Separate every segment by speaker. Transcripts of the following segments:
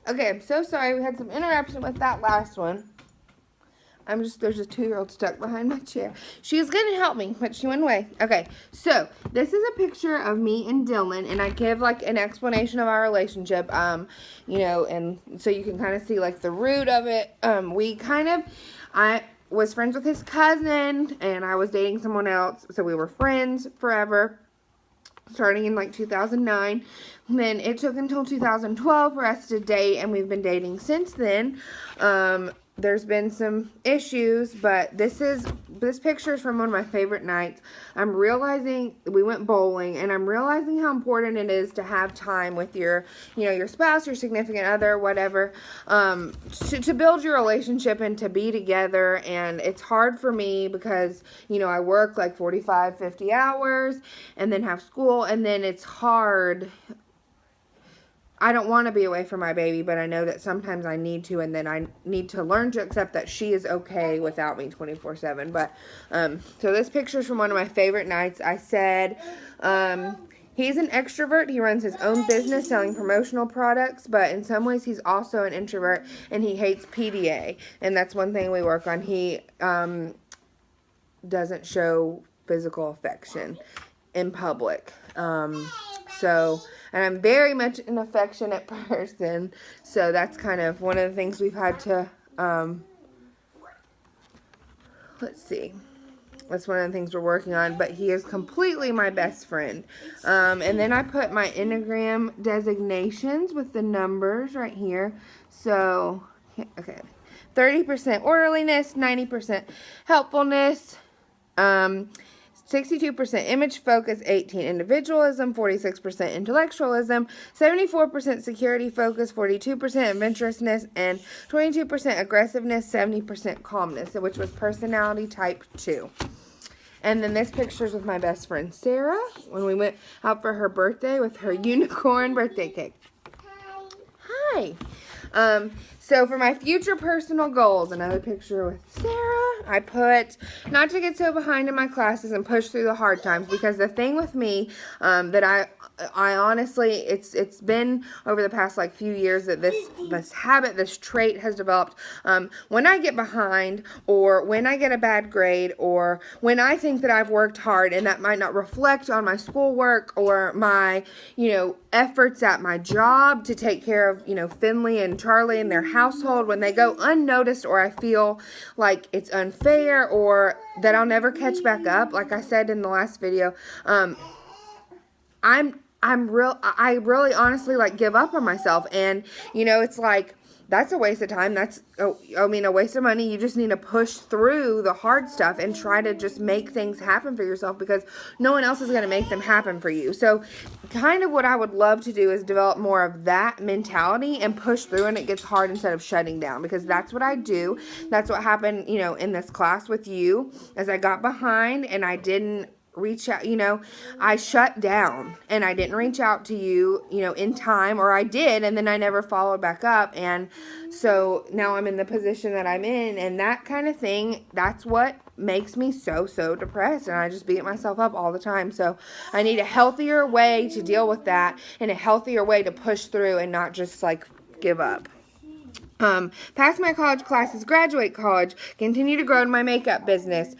Speaker 1: Okay, I'm so sorry. We had some interruption with that last one. There's a 2-year-old stuck behind my chair. She was going to help me, but she went away. Okay, so this is a picture of me and Dylan, and I give like an explanation of our relationship, you know, and so you can kind of see like the root of it. I was friends with his cousin, and I was dating someone else, so we were friends forever, starting in like 2009. Then it took until 2012 for us to date, and we've been dating since then. There's been some issues, but this picture is from one of my favorite nights. I'm realizing we went bowling, and I'm realizing how important it is to have time with your spouse, your significant other, whatever, to build your relationship and to be together. And it's hard for me because, I work like 45, 50 hours and then have school, and then it's hard. I don't want to be away from my baby, but I know that sometimes I need to, and then I need to learn to accept that she is okay without me 24/7. But, so this picture is from one of my favorite nights. I said, he's an extrovert. He runs his own business selling promotional products, but in some ways he's also an introvert, and he hates PDA, and that's one thing we work on. He, doesn't show physical affection in public. And I'm very much an affectionate person, so that's kind of one of the things we've had to, let's see, that's one of the things we're working on, but he is completely my best friend. And then I put my Enneagram designations with the numbers right here. So, okay, 30% orderliness, 90% helpfulness, 62% image focus, 18% individualism, 46% intellectualism, 74% security focus, 42% adventurousness, and 22% aggressiveness, 70% calmness, which was personality type 2. And then this picture's with my best friend Sarah when we went out for her birthday with her unicorn birthday cake. Hi. So for my future personal goals, another picture with Sarah, I put not to get so behind in my classes and push through the hard times, because the thing with me, that I honestly, it's been over the past like few years that this habit, this trait has developed. When I get behind, or when I get a bad grade, or when I think that I've worked hard and that might not reflect on my schoolwork or my, efforts at my job to take care of, Finley and Charlie and their household, when they go unnoticed, or I feel like it's unfair or that I'll never catch back up, like I said in the last video, I really honestly like give up on myself. And, it's like, that's a waste of time. That's, a waste of money. You just need to push through the hard stuff and try to just make things happen for yourself, because no one else is going to make them happen for you. So kind of what I would love to do is develop more of that mentality and push through, and it gets hard instead of shutting down, because that's what I do. That's what happened, in this class with you, as I got behind and I didn't reach out, I shut down and I didn't reach out to you, in time, or I did, and then I never followed back up. And so now I'm in the position that I'm in, and that kind of thing, that's what makes me so depressed, and I just beat myself up all the time. So I need a healthier way to deal with that, and a healthier way to push through and not just like give up. Pass my college classes, graduate college, continue to grow in my makeup business,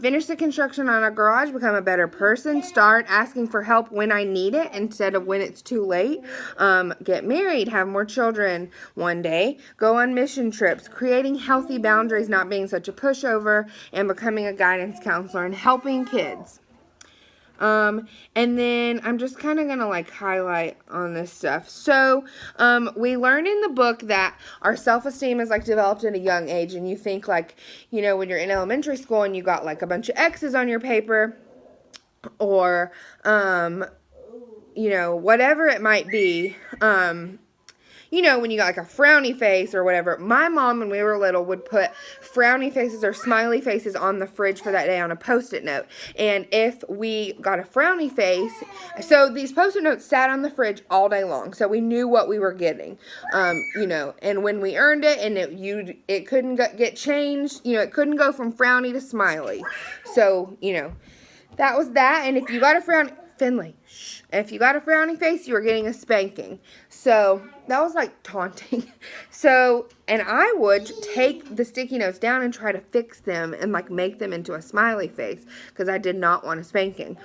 Speaker 1: finish the construction on a garage, become a better person, start asking for help when I need it instead of when it's too late, get married, have more children one day, go on mission trips, creating healthy boundaries, not being such a pushover, and becoming a guidance counselor and helping kids. And then I'm just kind of going to like highlight on this stuff. So, we learned in the book that our self-esteem is like developed at a young age, and you think like, when you're in elementary school and you got like a bunch of X's on your paper, or, whatever it might be, when you got like a frowny face or whatever. My mom, when we were little, would put frowny faces or smiley faces on the fridge for that day on a Post-it note. And if we got a frowny face, so these Post-it notes sat on the fridge all day long, so we knew what we were getting, and when we earned it, and it couldn't get changed, it couldn't go from frowny to smiley. So, that was that. And if you got a Finley, shh. If you got a frowny face, you were getting a spanking. So that was like taunting. So, and I would take the sticky notes down and try to fix them and like make them into a smiley face because I did not want a spanking.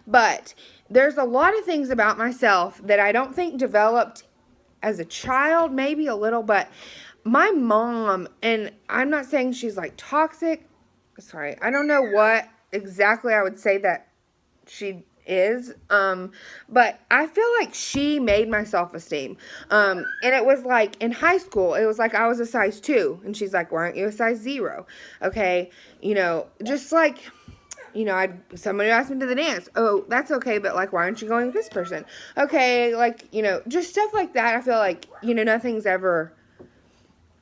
Speaker 1: But there's a lot of things about myself that I don't think developed as a child, maybe a little, but my mom, and I'm not saying she's like toxic. Sorry, I don't know what exactly I would say that she is, but I feel like she made my self-esteem, and it was like in high school, it was like I was a size 2, and she's like, why aren't you a size 0? Okay, just like, somebody asked me to the dance, oh, that's okay, but like, why aren't you going with this person? Okay, like, just stuff like that. I feel like, nothing's ever,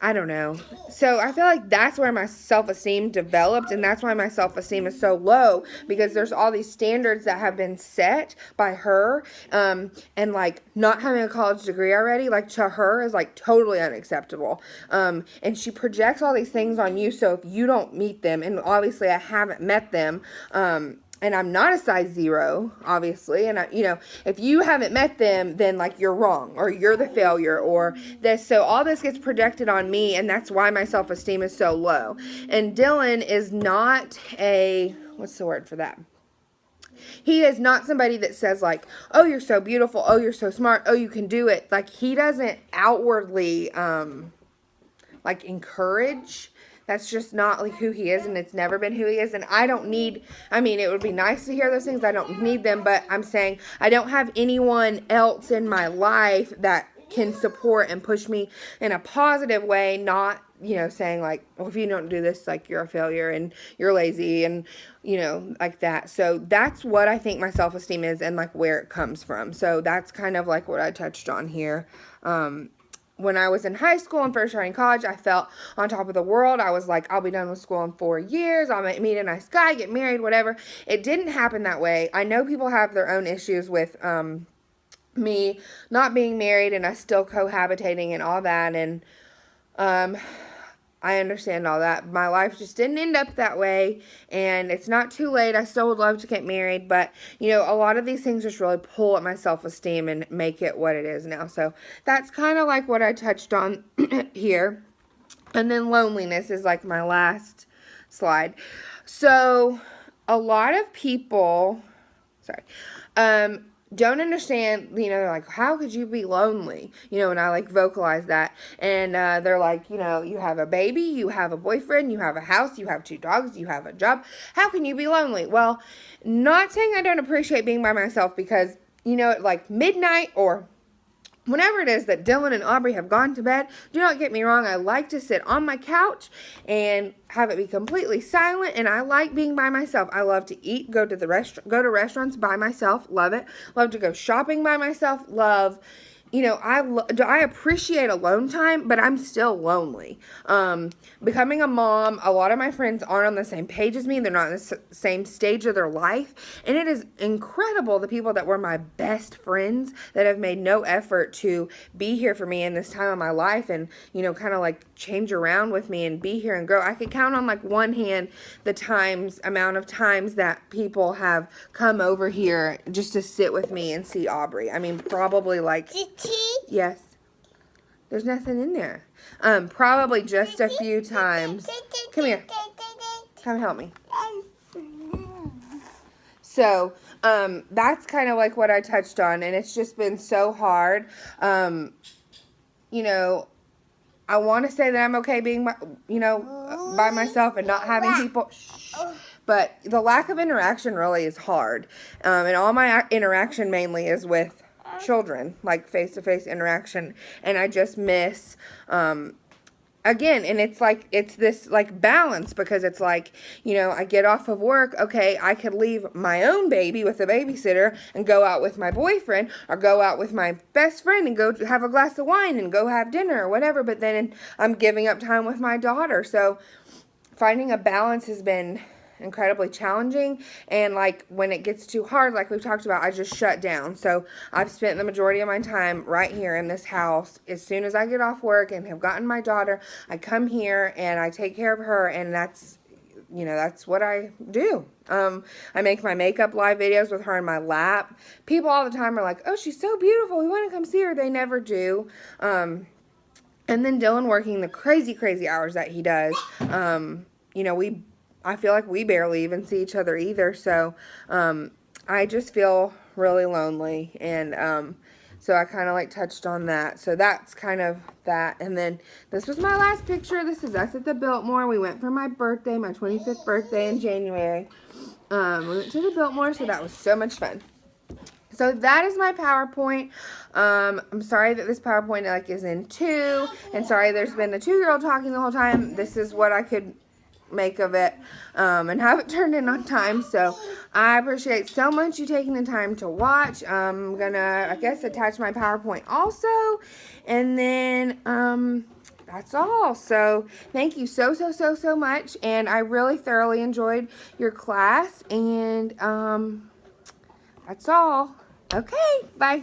Speaker 1: I don't know. So I feel like that's where my self-esteem developed, and that's why my self-esteem is so low, because there's all these standards that have been set by her, and like not having a college degree already, like to her is like totally unacceptable. And she projects all these things on you, so if you don't meet them, and obviously I haven't met them, and I'm not a size 0, obviously. And if you haven't met them, then like you're wrong, or you're the failure, or this. So all this gets projected on me, and that's why my self-esteem is so low. And Dylan is not what's the word for that? He is not somebody that says like, oh, you're so beautiful. Oh, you're so smart. Oh, you can do it. Like, he doesn't outwardly, like, encourage. That's just not like who he is, and it's never been who he is. And it would be nice to hear those things. I don't need them, but I'm saying I don't have anyone else in my life that can support and push me in a positive way, not, saying like, well, if you don't do this, like, you're a failure and you're lazy and, like that. So that's what I think my self-esteem is and like where it comes from. So that's kind of like what I touched on here. When I was in high school and first starting college, I felt on top of the world. I was like, I'll be done with school in 4 years. I'll meet a nice guy, get married, whatever. It didn't happen that way. I know people have their own issues with me not being married and us still cohabitating and all that. And I understand all that. My life just didn't end up that way, and it's not too late. I still would love to get married, but, a lot of these things just really pull at my self-esteem and make it what it is now. So that's kind of like what I touched on here. And then loneliness is like my last slide. So a lot of people, don't understand, they're like, how could you be lonely? And I like vocalize that. And they're like, you have a baby, you have a boyfriend, you have a house, you have 2 dogs, you have a job. How can you be lonely? Well, not saying I don't appreciate being by myself, because, at like midnight or whenever it is that Dylan and Aubrey have gone to bed, do not get me wrong, I like to sit on my couch and have it be completely silent, and I like being by myself. I love to eat, go to restaurants by myself, love it. Love to go shopping by myself, love, I appreciate alone time, but I'm still lonely. Becoming a mom, a lot of my friends aren't on the same page as me. They're not in the same stage of their life. And it is incredible, the people that were my best friends that have made no effort to be here for me in this time of my life and, kind of like change around with me and be here and grow. I could count on like one hand the amount of times that people have come over here just to sit with me and see Aubrey. I mean, probably like... Yes. There's nothing in there. Probably just a few times. Come here. Come help me. So, that's kind of like what I touched on, and it's just been so hard. I want to say that I'm okay being, by myself and not having people. But the lack of interaction really is hard. And all my interaction mainly is with children, like face-to-face interaction, and I just miss again, and it's this like balance, because it's like, I get off of work, okay, I could leave my own baby with a babysitter and go out with my boyfriend or go out with my best friend and go have a glass of wine and go have dinner or whatever, but then I'm giving up time with my daughter. So finding a balance has been incredibly challenging, and like when it gets too hard, like we've talked about, I just shut down. So I've spent the majority of my time right here in this house. As soon as I get off work and have gotten my daughter, I come here and I take care of her, and that's you know, that's what I do. I make my makeup live videos with her in my lap. People all the time are like, oh, she's so beautiful. We want to come see her. They never do. And then Dylan working the crazy, crazy hours that he does. You know, I feel like we barely even see each other either. So, I just feel really lonely. And, so I kind of like touched on that. So that's kind of that. And then this was my last picture. This is us at the Biltmore. We went for my birthday, my 25th birthday in January. We went to the Biltmore, so that was so much fun. So that is my PowerPoint. I'm sorry that this PowerPoint like is in 2. And sorry there's been a 2-year-old talking the whole time. This is what I could make of it and have it turned in on time. So I appreciate so much you taking the time to watch. I'm gonna, I guess, attach my PowerPoint also, and then that's all. So thank you so much, and I really thoroughly enjoyed your class, and that's all. Okay, bye.